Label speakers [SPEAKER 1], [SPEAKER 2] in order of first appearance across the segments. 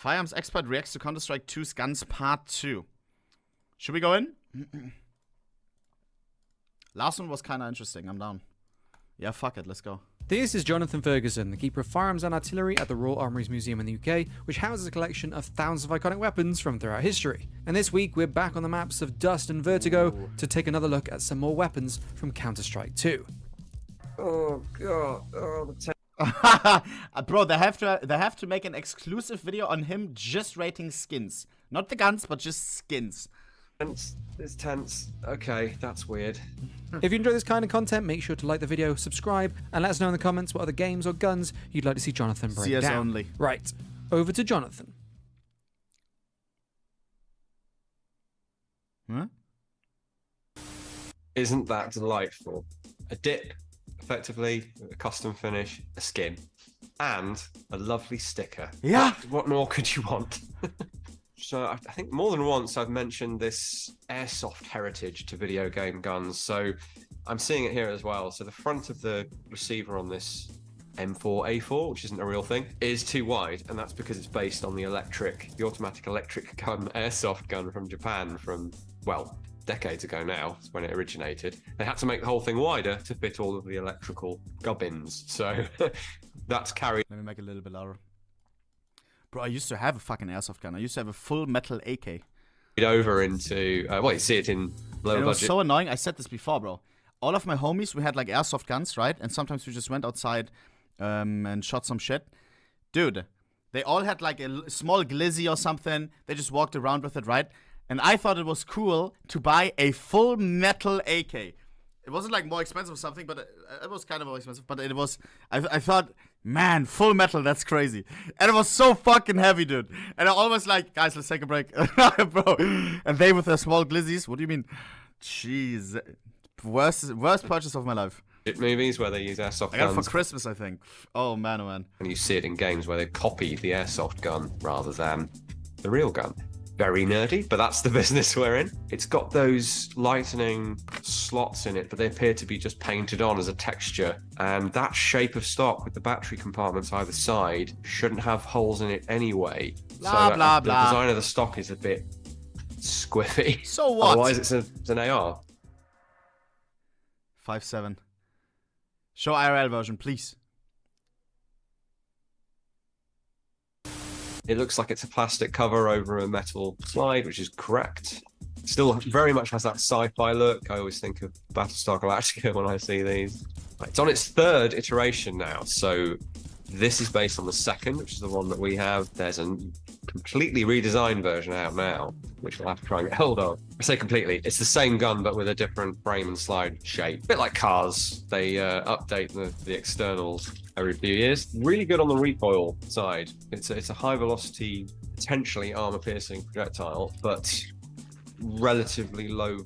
[SPEAKER 1] Firearms expert reacts to Counter-Strike 2's Guns Part 2. Should we go in? Last one was kind of interesting. I'm down. Yeah, fuck it. Let's go.
[SPEAKER 2] This is Jonathan Ferguson, the keeper of firearms and artillery at the Royal Armouries Museum in the UK, which houses a collection of thousands of iconic weapons from throughout history. And this week, we're back on the maps of Dust and Vertigo to take another look at some more weapons from Counter-Strike 2.
[SPEAKER 3] Oh god, oh the
[SPEAKER 1] Bro, they have to make an exclusive video on him just rating skins. Not the guns, but just skins.
[SPEAKER 3] It's tense. Okay, that's weird.
[SPEAKER 2] If you enjoy this kind of content, make sure to like the video, subscribe, and let us know in the comments what other games or guns you'd like to see Jonathan break
[SPEAKER 1] CS
[SPEAKER 2] down.
[SPEAKER 1] only.
[SPEAKER 2] Right, over to Jonathan.
[SPEAKER 1] Huh?
[SPEAKER 3] Isn't that delightful? A dip, effectively, a custom finish, a skin, and a lovely sticker.
[SPEAKER 1] Yeah.
[SPEAKER 3] What more could you want? So I think more than once I've mentioned this airsoft heritage to video game guns. So I'm seeing it here as well. So the front of the receiver on this M4A4, which isn't a real thing, is too wide, and that's because it's based on the automatic electric gun airsoft gun from Japan from, well, decades ago now. That's when it originated. They had to make the whole thing wider to fit all of the electrical gubbins. So that's carried.
[SPEAKER 1] Let me make it a little bit louder. Bro, I used to have a fucking airsoft gun. I used to have a full metal AK.
[SPEAKER 3] Over into, well, you see it in lower
[SPEAKER 1] And it was
[SPEAKER 3] budget.
[SPEAKER 1] so annoying. I said this before, bro. All of my homies, we had like airsoft guns, right? And sometimes we just went outside and shot some shit. Dude, they all had like a small glizzy or something. They just walked around with it, right? And I thought it was cool to buy a full metal AK. It wasn't like more expensive or something, but it was kind of more expensive. But it was, I thought, man, full metal, that's crazy. And it was so fucking heavy, dude. And I always like, guys, let's take a break. Bro. And they with their small glizzies, what do you mean? Jeez. Worst purchase of my life.
[SPEAKER 3] Movies where they use airsoft
[SPEAKER 1] I got it
[SPEAKER 3] guns.
[SPEAKER 1] for Christmas, I think. Oh, man, oh, man.
[SPEAKER 3] And you see it in games where they copy the airsoft gun rather than the real gun. Very nerdy, but that's the business we're in. It's got those lightning slots in it, but they appear to be just painted on as a texture. And that shape of stock with the battery compartments either side shouldn't have holes in it anyway.
[SPEAKER 1] Blah, blah,
[SPEAKER 3] the
[SPEAKER 1] blah.
[SPEAKER 3] design of the stock is a bit squiffy.
[SPEAKER 1] So what?
[SPEAKER 3] Otherwise, it's an AR.
[SPEAKER 1] 5.7. Show IRL version, please.
[SPEAKER 3] It looks like it's a plastic cover over a metal slide, which is correct. Still very much has that sci-fi look. I always think of Battlestar Galactica when I see these. It's on its third iteration now, so this is based on the second, which is the one that we have. There's a completely redesigned version out now, which we'll have to try and get hold of. I say completely, it's the same gun, but with a different frame and slide shape. A bit like cars, they update the externals every few years. Really good on the recoil side. It's a high velocity, potentially armor-piercing projectile, but relatively low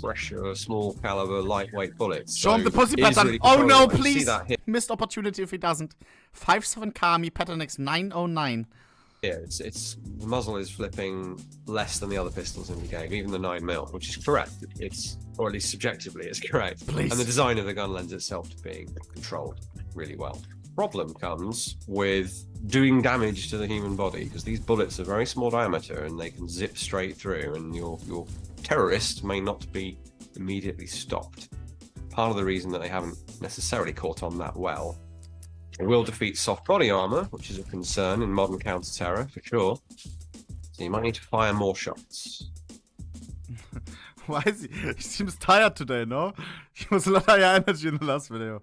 [SPEAKER 3] pressure, small caliber, lightweight bullets.
[SPEAKER 1] Show him the pussy
[SPEAKER 3] it is
[SPEAKER 1] pattern.
[SPEAKER 3] really
[SPEAKER 1] Oh no,
[SPEAKER 3] controllable. You see
[SPEAKER 1] please.
[SPEAKER 3] that here.
[SPEAKER 1] Missed opportunity if he doesn't. 5.7 Kami, pattern X 909.
[SPEAKER 3] Yeah, it's the muzzle is flipping less than the other pistols in the game, even the 9mm, which is correct. It's, or at least subjectively, it's correct.
[SPEAKER 1] Please.
[SPEAKER 3] And the design of the gun lends itself to being controlled really well. Problem comes with doing damage to the human body, because these bullets are very small diameter and they can zip straight through, and your terrorist may not be immediately stopped. Part of the reason that they haven't necessarily caught on that well. It will defeat soft body armor, which is a concern in modern counter-terror, for sure. So you might need to fire more shots.
[SPEAKER 1] Why is he? He seems tired today, no? He was a lot higher energy in the last video.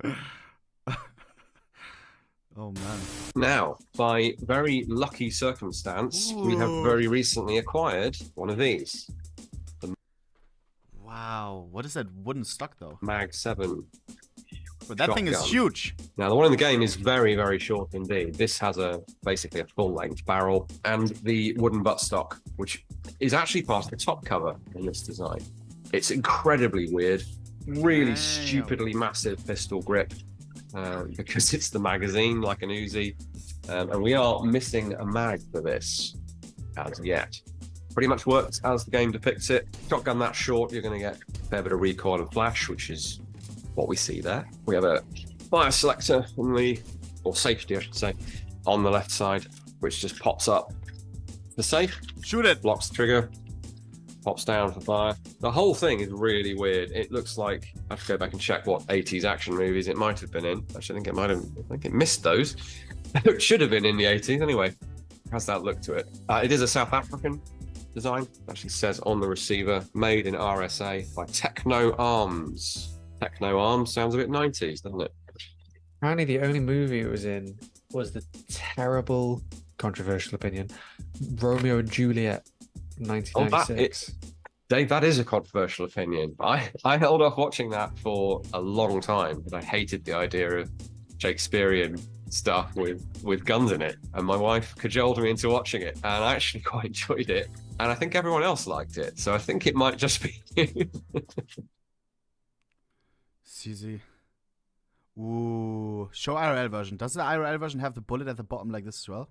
[SPEAKER 1] Oh, man.
[SPEAKER 3] Now, by very lucky circumstance, we have very recently acquired one of these.
[SPEAKER 1] Wow. What is that wooden stock, though?
[SPEAKER 3] Mag 7.
[SPEAKER 1] But that thing is
[SPEAKER 3] shotgun.
[SPEAKER 1] huge.
[SPEAKER 3] Now, the one in the game is very, very short indeed. This has basically a full-length barrel and the wooden buttstock, which is actually part of the top cover in this design. It's incredibly weird, really
[SPEAKER 1] Damn.
[SPEAKER 3] stupidly massive pistol grip because it's the magazine, like an Uzi. And we are missing a mag for this as yet. Pretty much works as the game depicts it. Shotgun that short, you're going to get a fair bit of recoil and flash, which is what we see there. We have a fire selector on the, or safety I should say, on the left side. which just pops up the safe,
[SPEAKER 1] Shoot it.
[SPEAKER 3] blocks the trigger, pops down for fire. The whole thing is really weird. It looks like, I have to go back and check what 80s action movies it might have been in. Actually, I think it missed those. It should have been in the 80s anyway. It has that look to it. It is a South African design. It actually says on the receiver, made in RSA by Techno Arms. Techno Arms sounds a bit 90s, doesn't it?
[SPEAKER 2] Apparently, the only movie it was in was the terrible, controversial opinion, Romeo and Juliet, 1996.
[SPEAKER 3] Dave, that is a controversial opinion. I held off watching that for a long time because I hated the idea of Shakespearean stuff with guns in it. And my wife cajoled me into watching it, and I actually quite enjoyed it. And I think everyone else liked it. So I think it might just be you.
[SPEAKER 1] CZ. Ooh. Show IRL version. Does the IRL version have the bullet at the bottom like this as well?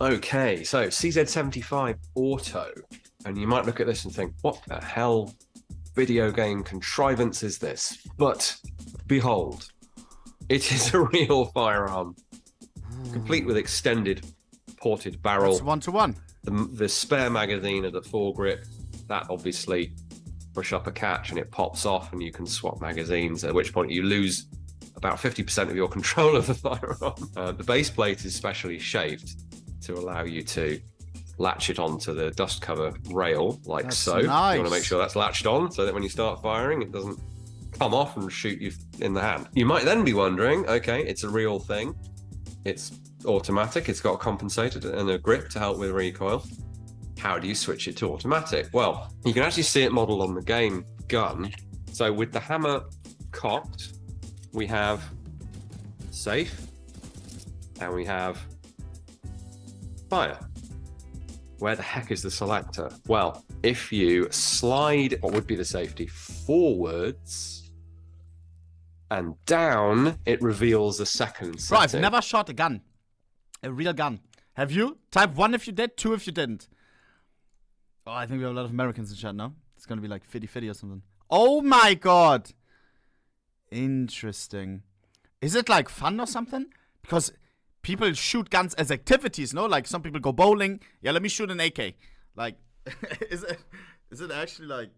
[SPEAKER 3] Okay, so CZ75 Auto. And you might look at this and think, what the hell video game contrivance is this? But behold, it is a real firearm, complete with extended ported barrel.
[SPEAKER 1] It's 1-to-1.
[SPEAKER 3] The spare magazine at the foregrip, that obviously push up a catch and it pops off and you can swap magazines, at which point you lose about 50% of your control of the firearm. The base plate is specially shaved to allow you to latch it onto the dust cover rail like
[SPEAKER 1] That's
[SPEAKER 3] so.
[SPEAKER 1] nice.
[SPEAKER 3] You want to make sure that's latched on so that when you start firing, it doesn't come off and shoot you in the hand. You might then be wondering, okay, it's a real thing. It's automatic. It's got a compensator and a grip to help with recoil. How do you switch it to automatic? Well, you can actually see it modeled on the game gun. So with the hammer cocked, we have safe and we have fire. Where the heck is the selector? Well, if you slide what would be the safety forwards and down, it reveals the second
[SPEAKER 1] Bro, I've
[SPEAKER 3] setting.
[SPEAKER 1] never shot a gun. A real gun. Have you? Type 1 if you did, 2 if you didn't. Oh, I think we have a lot of Americans in chat now. It's gonna be like 50-50 or something. Oh my god! Interesting. Is it like fun or something? Because people shoot guns as activities, no? Like some people go bowling. Yeah, let me shoot an AK. Like, is it actually like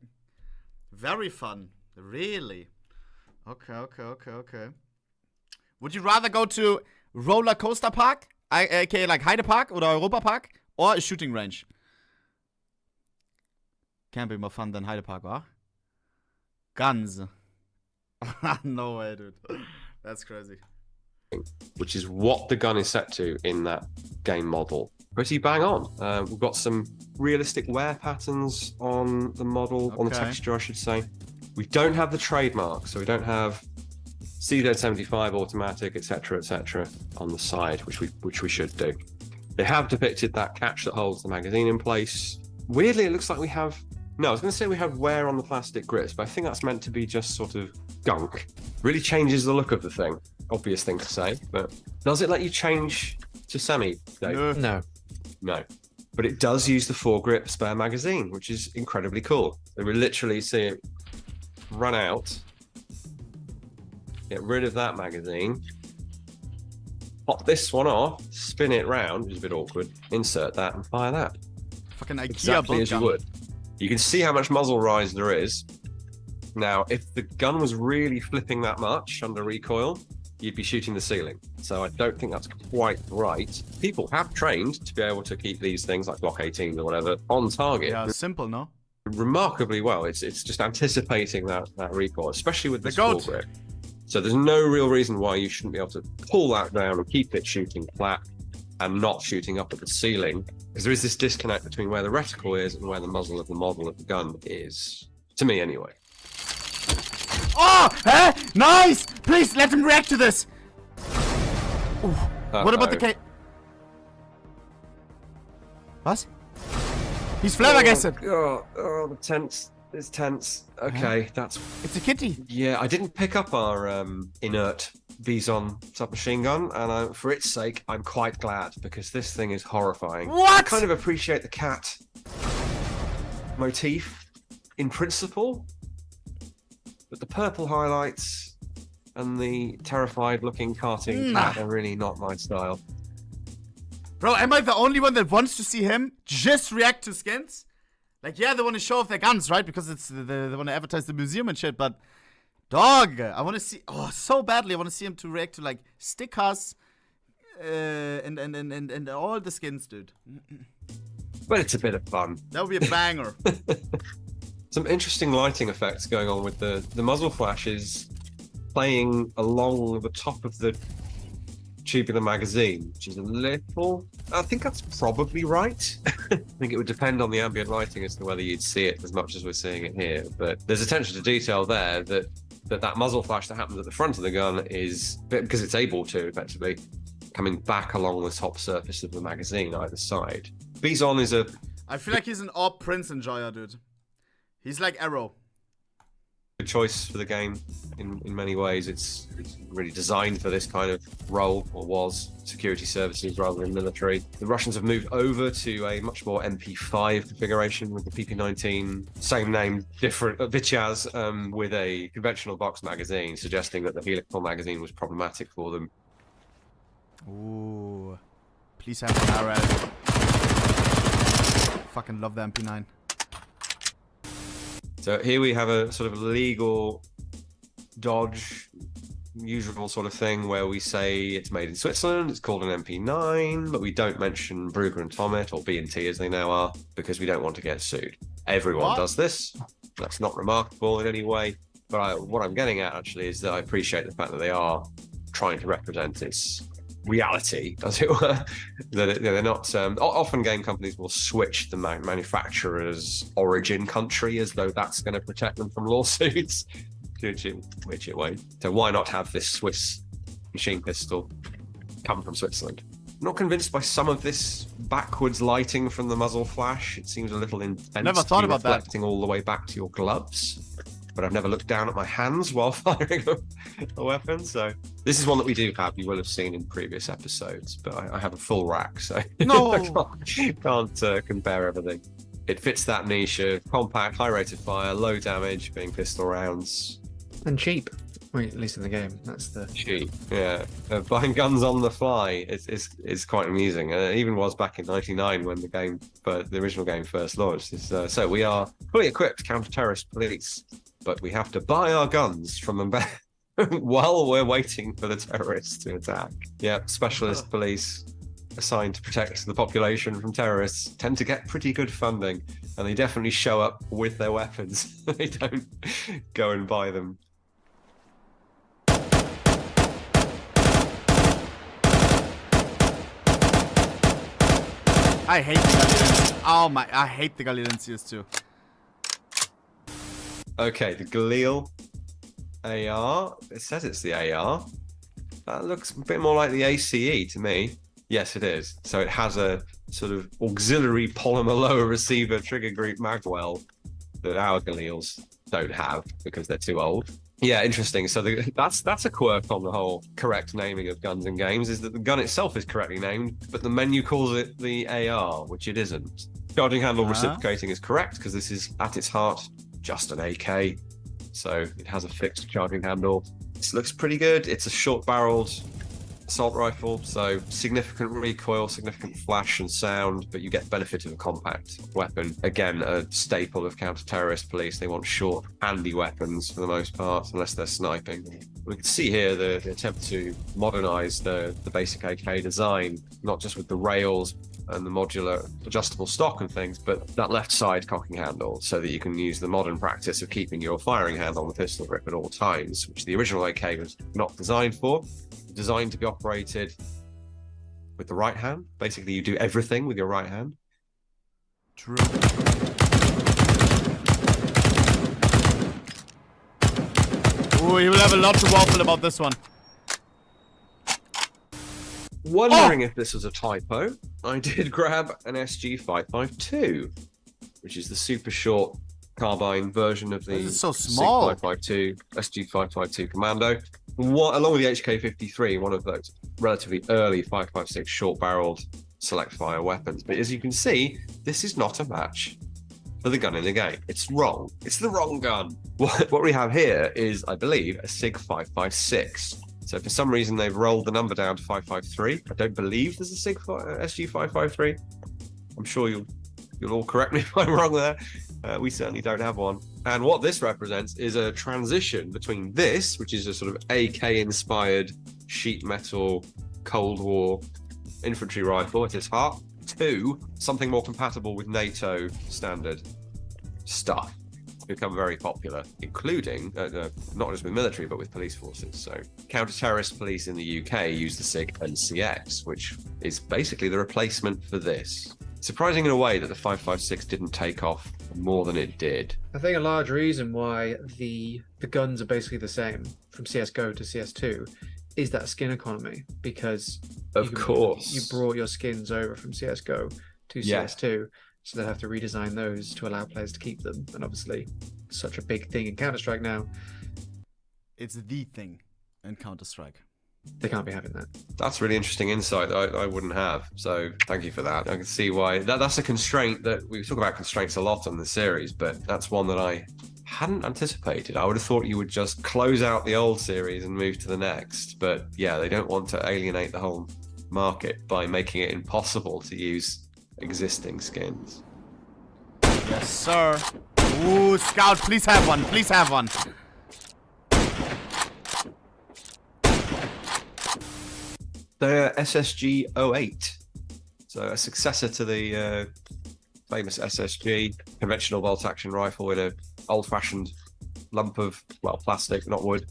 [SPEAKER 1] very fun? Really? Okay. Would you rather go to Roller Coaster Park, aka like Heide Park oder Europa Park, or a shooting range? Can't be more fun than Heide Park, wa? Guns. No way, dude. That's crazy.
[SPEAKER 3] Which is what the gun is set to in that game model. Pretty bang on. We've got some realistic wear patterns on the model, on the
[SPEAKER 1] Okay.
[SPEAKER 3] texture, I should say. We don't have the trademark, so we don't have CZ75 automatic, etc., on the side, which we should do. They have depicted that catch that holds the magazine in place. Weirdly, it looks like we have. No, I was going to say we have wear on the plastic grips, but I think that's meant to be just sort of gunk. Really changes the look of the thing. Obvious thing to say, but does it let you change to semi, Dave?
[SPEAKER 2] No.
[SPEAKER 3] No. But it does use the foregrip spare magazine, which is incredibly cool. So we literally see it run out, get rid of that magazine, pop this one off, spin it round, which is a bit awkward, insert that and fire that.
[SPEAKER 1] Fucking IKEA
[SPEAKER 3] Exactly
[SPEAKER 1] bolt
[SPEAKER 3] as you
[SPEAKER 1] gun.
[SPEAKER 3] would. You can see how much muzzle rise there is. Now, if the gun was really flipping that much under recoil, you'd be shooting the ceiling. So I don't think that's quite right. People have trained to be able to keep these things like Glock 18 or whatever on target
[SPEAKER 1] Yeah, simple, no?
[SPEAKER 3] remarkably well. It's just anticipating that recoil, especially with
[SPEAKER 1] The
[SPEAKER 3] this
[SPEAKER 1] goat.
[SPEAKER 3] foregrip. So there's no real reason why you shouldn't be able to pull that down and keep it shooting flat and not shooting up at the ceiling, because there is this disconnect between where the reticle is and where the muzzle of the model of the gun is. To me, anyway.
[SPEAKER 1] Oh! Eh? Nice! Please, let him react to this! Ooh. What about the K? Was? He's flabbergasted!
[SPEAKER 3] Oh, the tense. It's tense. Okay, that's...
[SPEAKER 1] It's a kitty!
[SPEAKER 3] Yeah, I didn't pick up our inert Bison submachine gun, and for its sake, I'm quite glad, because this thing is horrifying.
[SPEAKER 1] What?
[SPEAKER 3] I kind of appreciate the cat motif in principle, but the purple highlights and the terrified-looking cartoon cat are really not my style.
[SPEAKER 1] Bro, am I the only one that wants to see him just react to skins? Like, yeah, they want to show off their guns, right? Because it's they want to advertise the museum and shit, but dog, I want to see, so badly, I want to see him to react to, like, stickers and all the skins, dude.
[SPEAKER 3] But it's a bit of fun.
[SPEAKER 1] That would be a banger.
[SPEAKER 3] Some interesting lighting effects going on with the muzzle flashes playing along the top of the tubular magazine, which is a little... I think that's probably right. I think it would depend on the ambient lighting as to whether you'd see it as much as we're seeing it here. But there's attention to detail there that muzzle flash that happens at the front of the gun is, because it's able to, effectively, coming back along the top surface of the magazine either side. Bison is a...
[SPEAKER 1] I feel like he's an AWP Prince enjoyer, dude. He's like Arrow.
[SPEAKER 3] Good choice for the game in many ways. It's really designed for this kind of role, or was, security services rather than military. The Russians have moved over to a much more MP5 configuration with the PP19, same name, different Vichaz, with a conventional box magazine, suggesting that the helical magazine was problematic for them.
[SPEAKER 1] Ooh. Please have an RL. Fucking love the MP9.
[SPEAKER 3] So here we have a sort of legal dodge, usual sort of thing where we say it's made in Switzerland, it's called an MP9, but we don't mention Brugger and Tommet, or B&T as they now are, because we don't want to get sued. Everyone does this. That's not remarkable in any way. But what I'm getting at, actually, is that I appreciate the fact that they are trying to represent its reality, as it were. That they're not... often game companies will switch the manufacturer's origin country as though that's going to protect them from lawsuits, which it won't. So why not have this Swiss machine pistol come from Switzerland? Not convinced by some of this backwards lighting from the muzzle flash. It seems a little intense.
[SPEAKER 1] Never thought about that.
[SPEAKER 3] Reflecting all the way back to your gloves. But I've never looked down at my hands while firing a weapon. So this is one that we do have. You will have seen in previous episodes, but I have a full rack, so
[SPEAKER 1] No.
[SPEAKER 3] I can't compare everything. It fits that niche of compact, high rate of fire, low damage, being pistol rounds.
[SPEAKER 2] And cheap. Wait, at least in the game. That's the...
[SPEAKER 3] Cheap, yeah. Buying guns on the fly is quite amusing. It even was back in '99 when the original game first launched. So we are fully equipped counter-terrorist police, but we have to buy our guns from them back while we're waiting for the terrorists to attack. Yeah, specialist police assigned to protect the population from terrorists tend to get pretty good funding, and they definitely show up with their weapons. They don't go and buy them.
[SPEAKER 1] I hate the Galileans. Oh my, I hate the Galileans CS2.
[SPEAKER 3] Okay, the Galil AR. It says it's the AR. That looks a bit more like the ACE to me. Yes, it is. So it has a sort of auxiliary polymer lower receiver trigger group magwell that our Galils don't have because they're too old. Yeah, interesting. So that's a quirk on the whole correct naming of guns in games, is that the gun itself is correctly named, but the menu calls it the AR, which it isn't. Charging handle reciprocating is correct because this is at its heart just an AK, so it has a fixed charging handle. This looks pretty good. It's a short-barreled assault rifle, so significant recoil, significant flash and sound, but you get benefit of a compact weapon. Again, a staple of counter-terrorist police. They want short, handy weapons for the most part, unless they're sniping. We can see here the attempt to modernize the basic AK design, not just with the rails and the modular adjustable stock and things, but that left side cocking handle, so that you can use the modern practice of keeping your firing hand on the pistol grip at all times, which the original AK was not designed for. Designed to be operated with the right hand. Basically, you do everything with your right hand.
[SPEAKER 1] True. Ooh, he will have a lot to waffle about this one.
[SPEAKER 3] Wondering if this was a typo, I did grab an SG552, which is the super short carbine version of the
[SPEAKER 1] This is so small.
[SPEAKER 3] SG552 Commando. Along with the HK53, one of those relatively early 5.56 short-barreled select-fire weapons. But as you can see, this is not a match for the gun in the game. It's wrong. It's the wrong gun. What we have here is, I believe, a SIG 556. So for some reason they've rolled the number down to 553. I don't believe there's a SIG SG 553. I'm sure you'll all correct me if I'm wrong there. We certainly don't have one. And what this represents is a transition between this, which is a sort of AK-inspired sheet metal Cold War infantry rifle at its heart, to something more compatible with NATO standard stuff. It's become very popular, including not just with military, but with police forces. So counter-terrorist police in the UK use the SIG and CX, which is basically the replacement for this. Surprising in a way that the 556 didn't take off more than it did.
[SPEAKER 2] I think a large reason why the guns are basically the same from CSGO to CS2 is that skin economy, because
[SPEAKER 3] of course
[SPEAKER 2] you brought your skins over from CSGO to CS2, so they have to redesign those to allow players to keep them. And obviously, such a big thing in Counter-Strike now.
[SPEAKER 1] It's the thing in Counter-Strike.
[SPEAKER 2] They can't be having that.
[SPEAKER 3] That's really interesting insight that I wouldn't have. So thank you for that. I can see why that's a constraint that we talk about constraints a lot on the series, but that's one that I hadn't anticipated. I would have thought you would just close out the old series and move to the next. But yeah, they don't want to alienate the whole market by making it impossible to use existing skins.
[SPEAKER 1] Yes, sir. Ooh, Scout, please have one. Please have one.
[SPEAKER 3] The SSG 08, so a successor to the famous SSG, conventional bolt-action rifle with a old-fashioned lump of, well, plastic, not wood,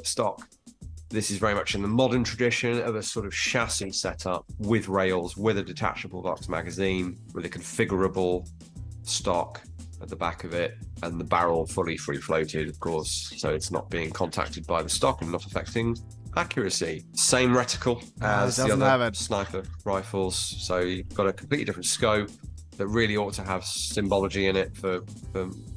[SPEAKER 3] stock. This is very much in the modern tradition of a sort of chassis setup with rails, with a detachable box magazine, with a configurable stock at the back of it, and the barrel fully free-floated, of course, so it's not being contacted by the stock and not affecting accuracy. Same reticle as the other sniper rifles, so you've got a completely different scope that really ought to have symbology in it for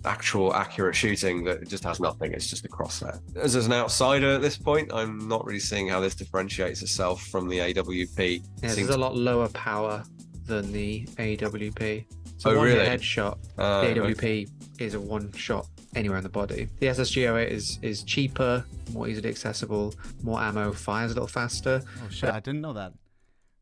[SPEAKER 3] actual accurate shooting that just has nothing. It's just a crosshair. As an outsider at this point, I'm not really seeing how this differentiates itself from the AWP.
[SPEAKER 2] Yeah, this is a lot lower power than the AWP. So
[SPEAKER 3] oh, really?
[SPEAKER 2] Headshot. The AWP is a one shot anywhere in the body. The SSG-08 is cheaper, more easily accessible, more ammo, fires a little faster.
[SPEAKER 1] Oh shit, I didn't know that.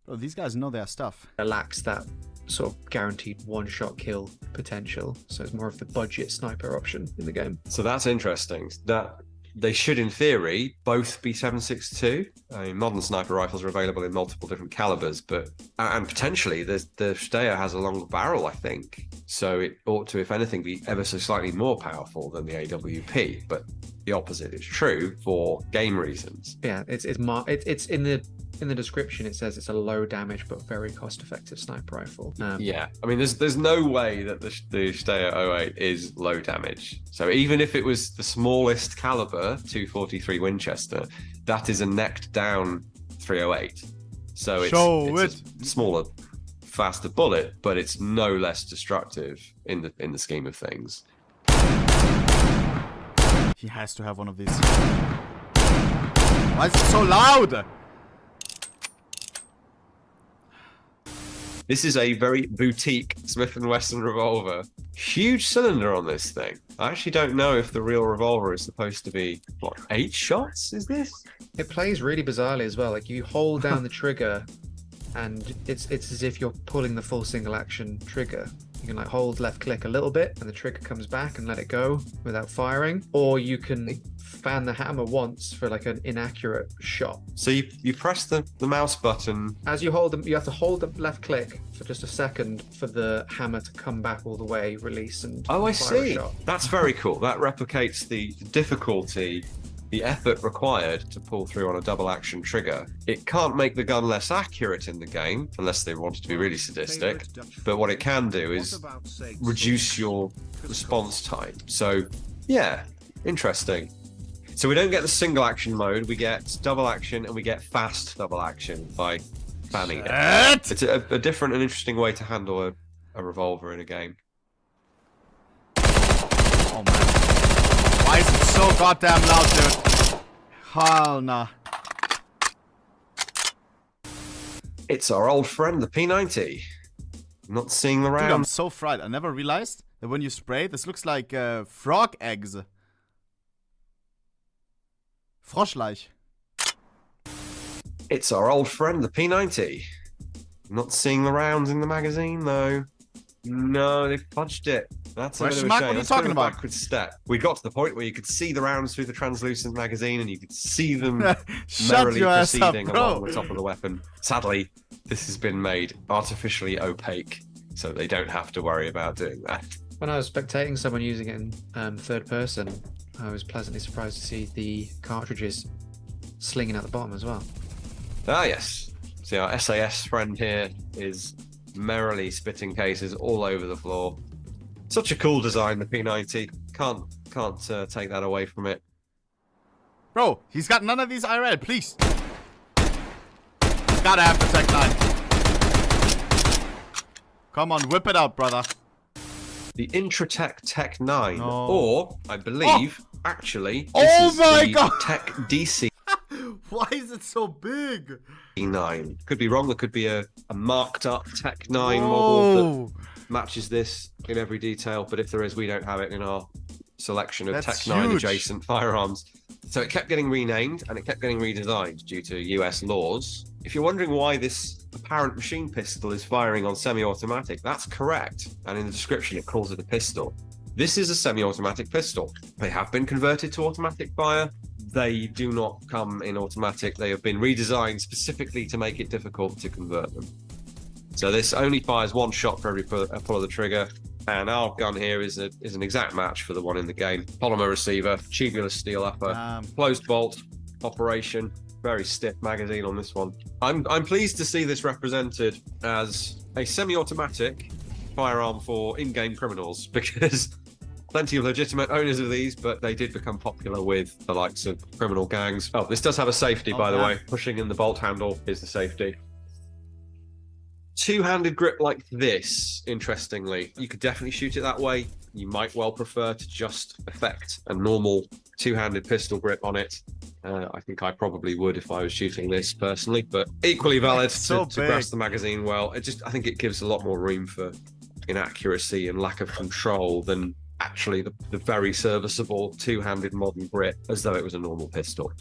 [SPEAKER 1] Bro, these guys know their stuff.
[SPEAKER 2] It lacks that sort of guaranteed one-shot kill potential, so it's more of the budget sniper option in the game.
[SPEAKER 3] So that's interesting. That they should, in theory, both be 7.62. I mean, modern sniper rifles are available in multiple different calibers, but and potentially the Steyr has a longer barrel, I think. So it ought to, if anything, be ever so slightly more powerful than the AWP. But the opposite is true for game reasons.
[SPEAKER 2] Yeah, it's in the description. It says it's a low damage but very cost-effective sniper rifle.
[SPEAKER 3] Yeah, I mean, there's no way that the Steyr 08 is low damage. So even if it was the smallest caliber 243 Winchester, that is a necked down 308. So it's a smaller, faster bullet, but it's no less destructive in the scheme of things.
[SPEAKER 1] He has to have one of these. Why is it so loud?
[SPEAKER 3] This is a very boutique Smith & Wesson revolver. Huge cylinder on this thing. I actually don't know if the real revolver is supposed to be, what, 8 shots, is this?
[SPEAKER 2] It plays really bizarrely as well. Like, you hold down the trigger and it's as if you're pulling the full single action trigger. You can like hold left click a little bit and the trigger comes back and let it go without firing. Or you can fan the hammer once for like an inaccurate shot.
[SPEAKER 3] So you press the mouse button.
[SPEAKER 2] As you hold them, you have to hold the left click for just a second for the hammer to come back all the way, release, and
[SPEAKER 3] oh, I
[SPEAKER 2] fire
[SPEAKER 3] see.
[SPEAKER 2] a shot.
[SPEAKER 3] That's very cool. That replicates the difficulty, the effort required to pull through on a double action trigger. It can't make the gun less accurate in the game, unless they wanted to be really sadistic, but what it can do is reduce your response time. So, yeah, interesting. So we don't get the single action mode, we get double action, and we get fast double action by fanning it. It's a different and interesting way to handle a revolver in a game.
[SPEAKER 1] Oh man. Why is it so goddamn loud, dude? Hell nah.
[SPEAKER 3] It's our old friend, the P90. I'm not seeing the round.
[SPEAKER 1] Dude, I'm so fried. I never realized that when you spray, this looks like frog eggs. Froschleich.
[SPEAKER 3] It's our old friend, the P90. Not seeing the rounds in the magazine, though. No, they've fudged it. That's a bit of a shame.
[SPEAKER 1] What are you
[SPEAKER 3] That's
[SPEAKER 1] talking
[SPEAKER 3] kind of a
[SPEAKER 1] about?
[SPEAKER 3] backward step. We got to the point where you could see the rounds through the translucent magazine, and you could see them
[SPEAKER 1] Shut
[SPEAKER 3] merrily
[SPEAKER 1] your ass up,
[SPEAKER 3] proceeding
[SPEAKER 1] bro.
[SPEAKER 3] along the top of the weapon. Sadly, this has been made artificially opaque, so they don't have to worry about doing that.
[SPEAKER 2] When I was spectating someone using it in third person, I was pleasantly surprised to see the cartridges slinging at the bottom as well.
[SPEAKER 3] Ah, yes. See, our SAS friend here is merrily spitting cases all over the floor. Such a cool design, the P90. Can't take that away from it.
[SPEAKER 1] Bro, he's got none of these IRL, please. He's gotta have the Tech 9. Come on, whip it out, brother.
[SPEAKER 3] The Intratec Tech 9,
[SPEAKER 1] No.
[SPEAKER 3] or I believe, actually,
[SPEAKER 1] Oh
[SPEAKER 3] this is
[SPEAKER 1] my
[SPEAKER 3] the
[SPEAKER 1] God.
[SPEAKER 3] Tech DC
[SPEAKER 1] Why is it so big?
[SPEAKER 3] 9. Could be wrong. There could be a marked up Tech 9 model
[SPEAKER 1] Whoa.
[SPEAKER 3] that matches this in every detail, but if there is, we don't have it in our selection of
[SPEAKER 1] That's
[SPEAKER 3] Tech 9
[SPEAKER 1] huge.
[SPEAKER 3] adjacent firearms. So it kept getting renamed and it kept getting redesigned due to US laws. If you're wondering why this apparent machine pistol is firing on semi-automatic, that's correct. And in the description, it calls it a pistol. This is a semi-automatic pistol. They have been converted to automatic fire. They do not come in automatic. They have been redesigned specifically to make it difficult to convert them. So this only fires one shot for every pull of the trigger. And our gun here is an exact match for the one in the game. Polymer receiver, tubular steel upper, closed bolt operation, very stiff magazine on this one. I'm pleased to see this represented as a semi-automatic firearm for in-game criminals, because plenty of legitimate owners of these, but they did become popular with the likes of criminal gangs. Oh, this does have a safety, by the way. Pushing in the bolt handle is the safety. Two-handed grip like this, interestingly, you could definitely shoot it that way. You might well prefer to just effect a normal two-handed pistol grip on it. I think I probably would if I was shooting this personally, but equally valid to grasp the magazine well. I think it gives a lot more room for inaccuracy and lack of control than actually the very serviceable two-handed modern grip, as though it was a normal pistol.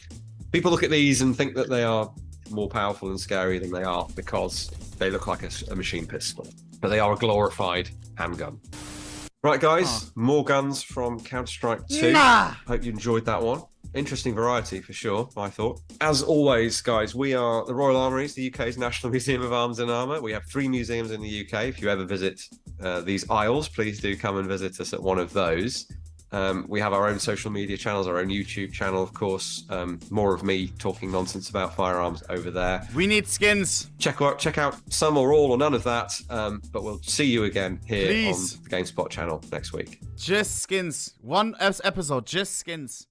[SPEAKER 3] People look at these and think that they are more powerful and scary than they are because they look like a machine pistol, but they are a glorified handgun. Right, guys, more guns from Counter-Strike 2. Hope you enjoyed that one. Interesting variety for sure, I thought. As always, guys, we are the Royal Armouries, the UK's National Museum of Arms and Armour. We have 3 museums in the UK. If you ever visit these aisles, please do come and visit us at one of those. We have our own social media channels, our own YouTube channel, of course. More of me talking nonsense about firearms over there.
[SPEAKER 1] We need skins.
[SPEAKER 3] Check out some or all or none of that. But we'll see you again here on the Gamespot channel next week.
[SPEAKER 1] Just skins. One episode, just skins.